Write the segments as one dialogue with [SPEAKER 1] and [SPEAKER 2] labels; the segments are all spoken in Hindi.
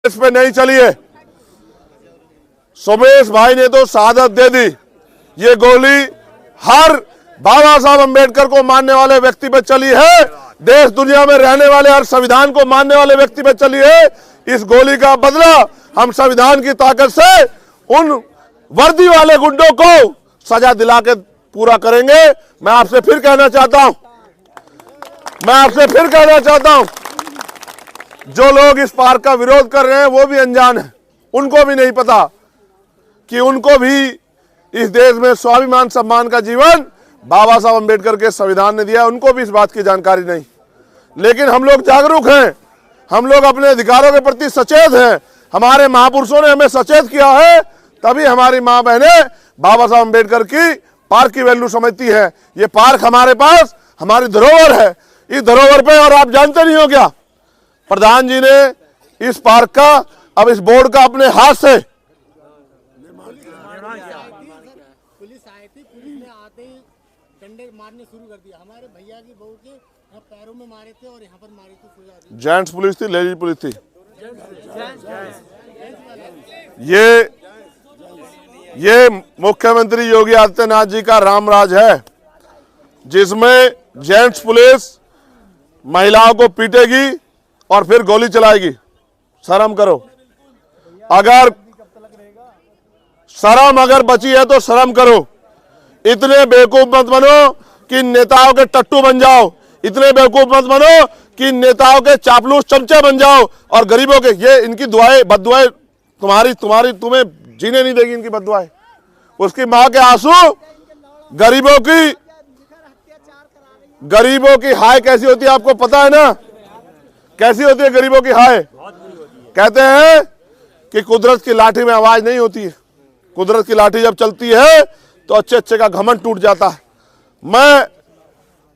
[SPEAKER 1] इस पे नहीं चली है। सोमेश भाई ने तो शहादत दे दी। ये गोली हर बाबा साहब अंबेडकर को मानने वाले व्यक्ति पे चली है, देश दुनिया में रहने वाले हर संविधान को मानने वाले व्यक्ति पे चली है। इस गोली का बदला हम संविधान की ताकत से उन वर्दी वाले गुंडों को सजा दिला के पूरा करेंगे। मैं आपसे फिर कहना चाहता हूं, जो लोग इस पार्क का विरोध कर रहे हैं वो भी अनजान है। उनको भी नहीं पता कि उनको भी इस देश में स्वाभिमान सम्मान का जीवन बाबा साहब अंबेडकर के संविधान ने दिया। उनको भी इस बात की जानकारी नहीं। लेकिन हम लोग जागरूक हैं, हम लोग अपने अधिकारों के प्रति सचेत हैं। हमारे महापुरुषों ने हमें सचेत किया है, तभी हमारी माँ बहनें बाबा साहब अंबेडकर की पार्क की वैल्यू समझती है। ये पार्क हमारे पास हमारी धरोहर है। इस धरोहर पे, और आप जानते नहीं हो क्या, प्रधान जी ने इस पार्क का, अब इस बोर्ड का अपने हाथ से
[SPEAKER 2] पुलिस आई थी, पुलिस ने आते ही डंडे मारने शुरू कर दिया। हमारे भैया की बहू के यहाँ पैरों में मारे थे और यहाँ पर मारे थे।
[SPEAKER 1] जेंट्स पुलिस थी, लेडीज पुलिस थी। ये मुख्यमंत्री योगी आदित्यनाथ जी का रामराज है, जिसमें जेंट्स पुलिस महिलाओं को पीटेगी और फिर गोली चलाएगी। शर्म करो। अगर शर्म अगर बची है तो शर्म करो। इतने बेवकूफ मत बनो कि नेताओं के टट्टू बन जाओ। इतने बेवकूफ मत बनो कि नेताओं के चापलूस चमचे बन जाओ और गरीबों के, ये इनकी दुआएं बद्दुआएं तुम्हें जीने नहीं देगी। इनकी बद्दुआएं, उसकी मां के आंसू, गरीबों की हाय कैसी होती है आपको पता है ना? कैसी होती है गरीबों की हाय? कहते हैं कि कुदरत की लाठी में आवाज नहीं होती है। कुदरत की लाठी जब चलती है तो अच्छे अच्छे का घमंड टूट जाता है।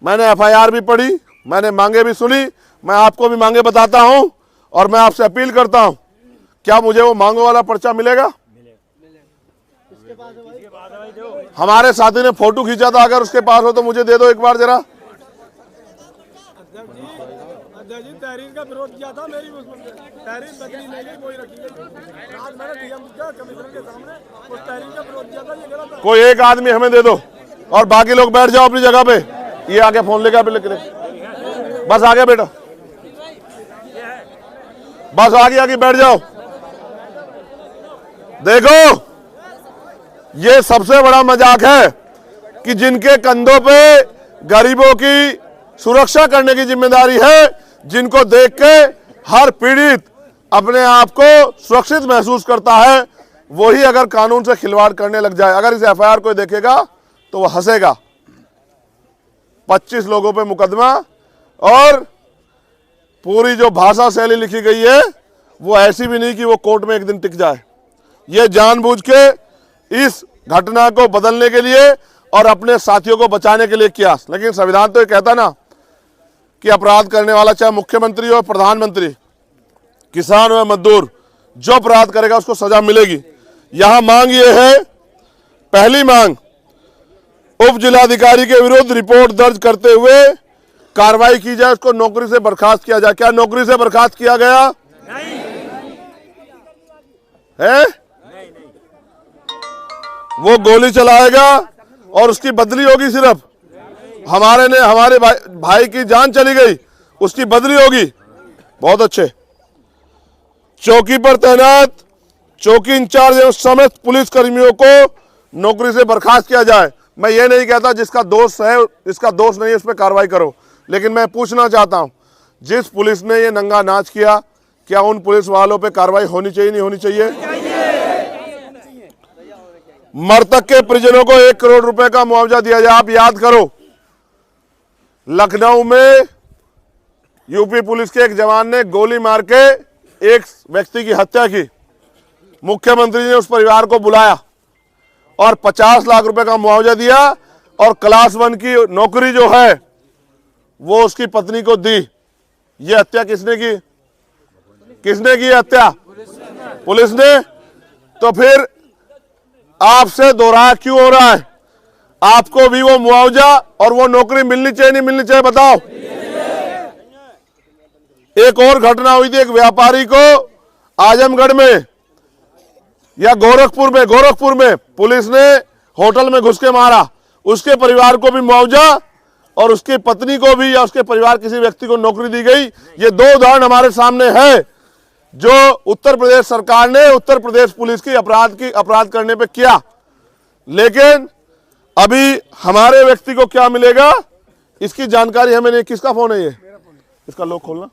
[SPEAKER 1] मैंने एफआईआर भी पढ़ी, मैंने मांगे भी सुनी। मैं आपको भी मांगे बताता हूं और मैं आपसे अपील करता हूं, क्या मुझे वो मांगों वाला पर्चा मिलेगा? हमारे साथी ने फोटो खींचा था, अगर उसके पास हो तो मुझे दे दो एक बार जरा।
[SPEAKER 3] तहरीर का विरोध किया था, मेरी तहरीर बदली नहीं गई, कोई रखी गई। आज मैंने डीएम कमिश्नर के सामने उस तहरीर का विरोध किया था, ये गलत है।
[SPEAKER 1] कोई एक आदमी हमें दे दो और बाकी लोग बैठ जाओ अपनी जगह पे। ये आगे फोन लेके बस आगे बेटा, बस आगे बैठ जाओ। देखो, ये सबसे बड़ा मजाक है कि जिनके कंधों पे गरीबों की सुरक्षा करने की जिम्मेदारी है, जिनको देख के हर पीड़ित अपने आप को सुरक्षित महसूस करता है, वही अगर कानून से खिलवाड़ करने लग जाए, अगर इस एफआईआर को देखेगा तो वह हंसेगा। 25 लोगों पे मुकदमा और पूरी जो भाषा शैली लिखी गई है वो ऐसी भी नहीं कि वो कोर्ट में एक दिन टिक जाए। ये जानबूझ के इस घटना को बदलने के लिए और अपने साथियों को बचाने के लिए किया। लेकिन संविधान तो ये कहता ना कि अपराध करने वाला चाहे मुख्यमंत्री हो, प्रधानमंत्री, किसान हो, मजदूर, जो अपराध करेगा उसको सजा मिलेगी। यहां मांग ये है, पहली मांग, उप जिलाधिकारी के विरुद्ध रिपोर्ट दर्ज करते हुए कार्रवाई की जाए, उसको नौकरी से बर्खास्त किया जाए। क्या नौकरी से बर्खास्त किया गया? नहीं है? वो गोली चलाएगा और उसकी बदली होगी। सिर्फ हमारे भाई की जान चली गई, उसकी बदली होगी। बहुत अच्छे। चौकी पर तैनात चौकी इंचार्ज एवं समेत पुलिस कर्मियों को नौकरी से बर्खास्त किया जाए। मैं ये नहीं कहता जिसका दोष है, इसका दोष नहीं है, उस पर कार्रवाई करो। लेकिन मैं पूछना चाहता हूं, जिस पुलिस ने ये नंगा नाच किया, क्या उन पुलिस वालों पे कार्रवाई होनी चाहिए, नहीं होनी चाहिए? मृतक के परिजनों को 1 करोड़ रुपए का मुआवजा दिया जाए। आप याद करो, लखनऊ में यूपी पुलिस के एक जवान ने गोली मार के एक व्यक्ति की हत्या की। मुख्यमंत्री ने उस परिवार को बुलाया और 50 लाख रुपए का मुआवजा दिया और क्लास 1 की नौकरी जो है वो उसकी पत्नी को दी। ये हत्या किसने की? किसने की हत्या? पुलिस ने। तो फिर आपसे दोहराया क्यों हो रहा है? आपको भी वो मुआवजा और वो नौकरी मिलनी चाहिए, नहीं मिलनी चाहिए? बताओ। एक और घटना हुई थी, एक व्यापारी को आजमगढ़ में या गोरखपुर में पुलिस ने होटल में घुस के मारा, उसके परिवार को भी मुआवजा और उसकी पत्नी को भी या उसके परिवार किसी व्यक्ति को नौकरी दी गई। ये 2 उदाहरण हमारे सामने है जो उत्तर प्रदेश सरकार ने उत्तर प्रदेश पुलिस की अपराध करने पे किया। लेकिन अभी हमारे व्यक्ति को क्या मिलेगा इसकी जानकारी हमें नहीं। किसका फोन है ये? इसका लॉक खोलना।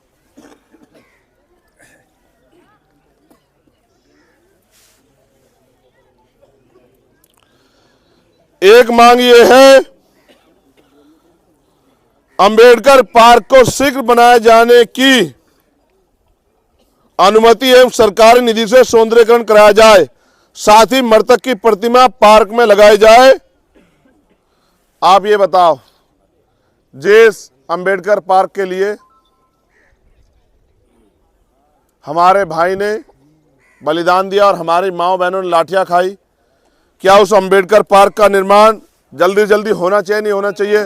[SPEAKER 1] एक मांग ये है अंबेडकर पार्क को शीघ्र बनाए जाने की अनुमति एवं सरकारी निधि से सौंदर्यीकरण कराया जाए, साथ ही मृतक की प्रतिमा पार्क में लगाई जाए। आप ये बताओ, जिस अंबेडकर पार्क के लिए हमारे भाई ने बलिदान दिया और हमारी माओ बहनों ने लाठियां खाई, क्या उस अंबेडकर पार्क का निर्माण जल्दी जल्दी होना चाहिए नहीं होना चाहिए?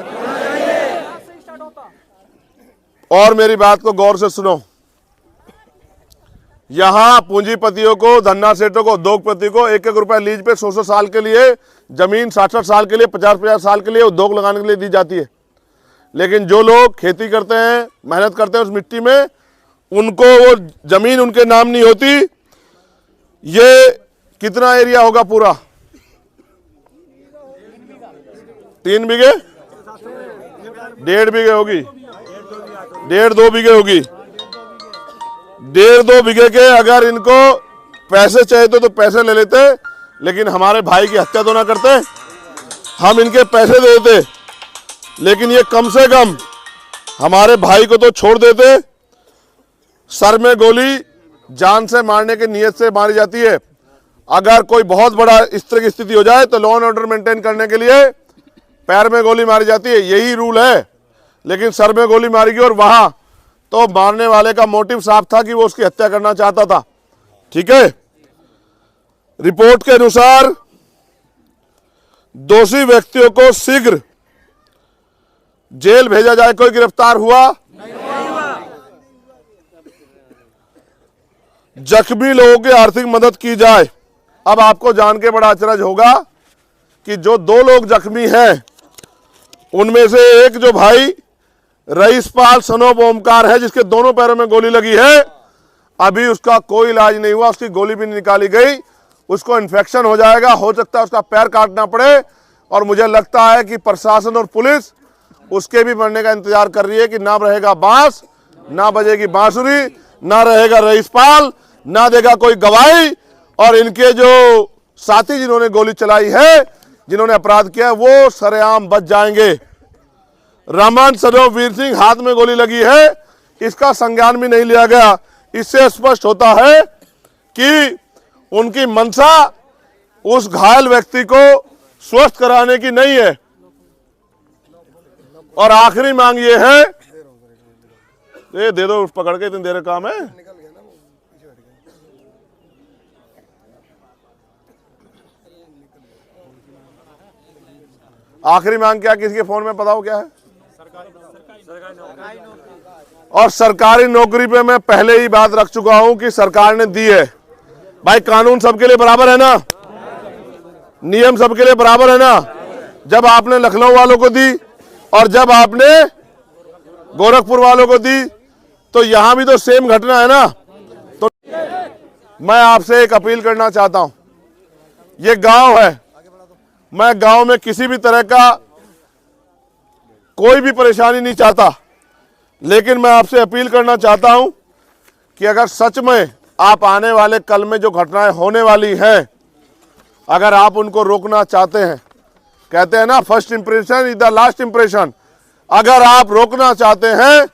[SPEAKER 1] और मेरी बात को गौर से सुनो, यहां पूंजीपतियों को, धन्ना सेठों को, उद्योगपति को 1-1 रुपए लीज पे 100 साल के लिए जमीन, 60 साल के लिए, 50 साल के लिए उद्योग लगाने के लिए दी जाती है। लेकिन जो लोग खेती करते हैं, मेहनत करते हैं उस मिट्टी में, उनको वो जमीन उनके नाम नहीं होती। ये कितना एरिया होगा पूरा? 3 बीघे, 1.5 बीघे होगी, 1.5-2 बीघे होगी। 1.5-2 बीघे के अगर इनको पैसे चाहिए तो पैसे ले लेते, लेकिन हमारे भाई की हत्या तो ना करते, हम इनके पैसे दे देते, लेकिन ये कम से कम हमारे भाई को तो छोड़ देते। सर में गोली जान से मारने की नीयत से मारी जाती है। अगर कोई बहुत बड़ा इस तरह की स्थिति हो जाए तो लॉ एंड ऑर्डर मेंटेन करने के लिए पैर में गोली मारी जाती है, यही रूल है। लेकिन सर में गोली मारी गई और वहां तो मारने वाले का मोटिव साफ था कि वो उसकी हत्या करना चाहता था। ठीक है, रिपोर्ट के अनुसार दोषी व्यक्तियों को शीघ्र जेल भेजा जाए। कोई गिरफ्तार हुआ? जख्मी लोगों की आर्थिक मदद की जाए। अब आपको जान के बड़ा अचरज होगा कि जो 2 लोग जख्मी हैं उनमें से एक जो भाई रईसपाल सनोब ओमकार है, जिसके दोनों पैरों में गोली लगी है, अभी उसका कोई इलाज नहीं हुआ, उसकी गोली भी निकाली गई, उसको इन्फेक्शन हो जाएगा, हो सकता है उसका पैर काटना पड़े। और मुझे लगता है कि प्रशासन और पुलिस उसके भी मरने का इंतजार कर रही है कि ना रहेगा बांस, ना बजेगी बांसुरी, ना रहेगा रईसपाल, ना देगा कोई गवाही, और इनके जो साथी जिन्होंने गोली चलाई है, जिन्होंने अपराध किया है, वो सरेआम बच जाएंगे। रमन सनोब वीर सिंह हाथ में गोली लगी है, इसका संज्ञान भी नहीं लिया गया। इससे स्पष्ट होता है कि उनकी मंशा उस घायल व्यक्ति को स्वस्थ कराने की नहीं है। और आखिरी मांग ये है, ये दे दो पकड़ के, इतनी देर काम है। आखिरी मांग क्या? किसी के फोन में बताओ क्या है? और सरकारी नौकरी पे मैं पहले ही बात रख चुका हूं कि सरकार ने दी है। भाई कानून सबके लिए बराबर है ना, नियम सबके लिए बराबर है ना। जब आपने लखनऊ वालों को दी और जब आपने गोरखपुर वालों को दी, तो यहां भी तो सेम घटना है ना। तो मैं आपसे एक अपील करना चाहता हूं, ये गांव है, मैं गांव में किसी भी तरह का कोई भी परेशानी नहीं चाहता, लेकिन मैं आपसे अपील करना चाहता हूं कि अगर सच में आप आने वाले कल में जो घटनाएं होने वाली हैं, अगर आप उनको रोकना चाहते हैं, कहते हैं ना first impression is the last impression, अगर आप रोकना चाहते हैं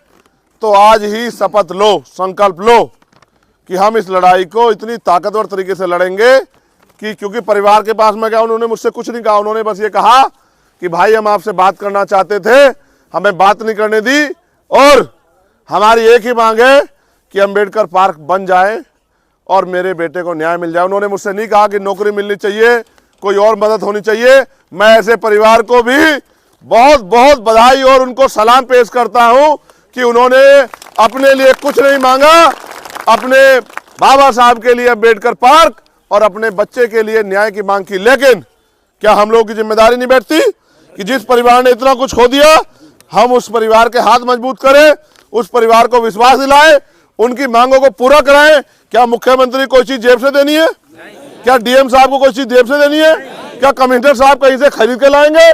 [SPEAKER 1] तो आज ही शपथ लो, संकल्प लो कि हम इस लड़ाई को इतनी ताकतवर तरीके से लड़ेंगे कि, क्योंकि परिवार के पास में गया, उन्होंने मुझसे कुछ नहीं कहा, उन्होंने बस ये कहा कि भाई हम आपसे बात करना चाहते थे, हमें बात नहीं करने दी, और हमारी एक ही मांग है कि अंबेडकर पार्क बन जाए और मेरे बेटे को न्याय मिल जाए। उन्होंने मुझसे नहीं कहा कि नौकरी मिलनी चाहिए, कोई और मदद होनी चाहिए। मैं ऐसे परिवार को भी बहुत बहुत बधाई और उनको सलाम पेश करता हूं कि उन्होंने अपने लिए कुछ नहीं मांगा, अपने बाबा साहब के लिए अम्बेडकर पार्क और अपने बच्चे के लिए न्याय की मांग की। लेकिन क्या हम लोगों की जिम्मेदारी नहीं बैठती कि जिस परिवार ने इतना कुछ खो दिया, हम उस परिवार के हाथ मजबूत करें, उस परिवार को विश्वास दिलाएं, उनकी मांगों को पूरा कराएं। क्या मुख्यमंत्री कोई चीज जेब से देनी है? क्या डीएम साहब को कोई चीज जेब से देनी है? क्या कमिश्नर साहब कहीं से खरीद के लाएंगे?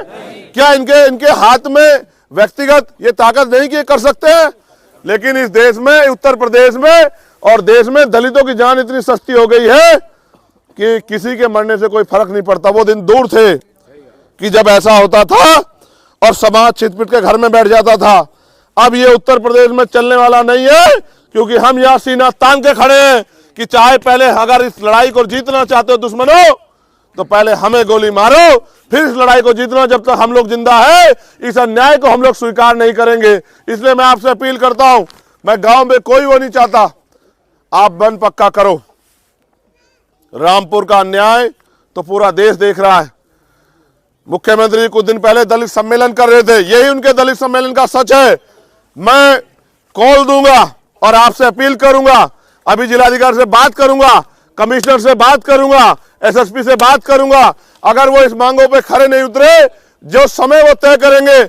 [SPEAKER 1] क्या इनके हाथ में व्यक्तिगत ये ताकत नहीं कि कर सकते हैं? लेकिन इस देश में, उत्तर प्रदेश में और देश में दलितों की जान इतनी सस्ती हो गई है कि किसी के मरने से कोई फर्क नहीं पड़ता। वो दिन दूर थे कि जब ऐसा होता था और समाज छिटपिट के घर में बैठ जाता था। अब ये उत्तर प्रदेश में चलने वाला नहीं है, क्योंकि हम यहाँ सीना तान के खड़े हैं कि चाहे पहले अगर इस लड़ाई को जीतना चाहते हो दुश्मनों, तो पहले हमें गोली मारो, फिर इस लड़ाई को जीतना। जब तक हम लोग जिंदा है, इस अन्याय को हम लोग स्वीकार नहीं करेंगे। इसलिए मैं आपसे अपील करता हूं, मैं गांव में कोई वो नहीं चाहता, आप बन पक्का करो। रामपुर का अन्याय तो पूरा देश देख रहा है। मुख्यमंत्री कुछ दिन पहले दलित सम्मेलन कर रहे थे, यही उनके दलित सम्मेलन का सच है। मैं कॉल दूंगा और आपसे अपील करूंगा, अभी जिलाधिकारी से बात करूंगा, कमिश्नर से बात करूंगा, एसएसपी से बात करूंगा। अगर वो इस मांगों पे खड़े नहीं उतरे, जो समय वो तय करेंगे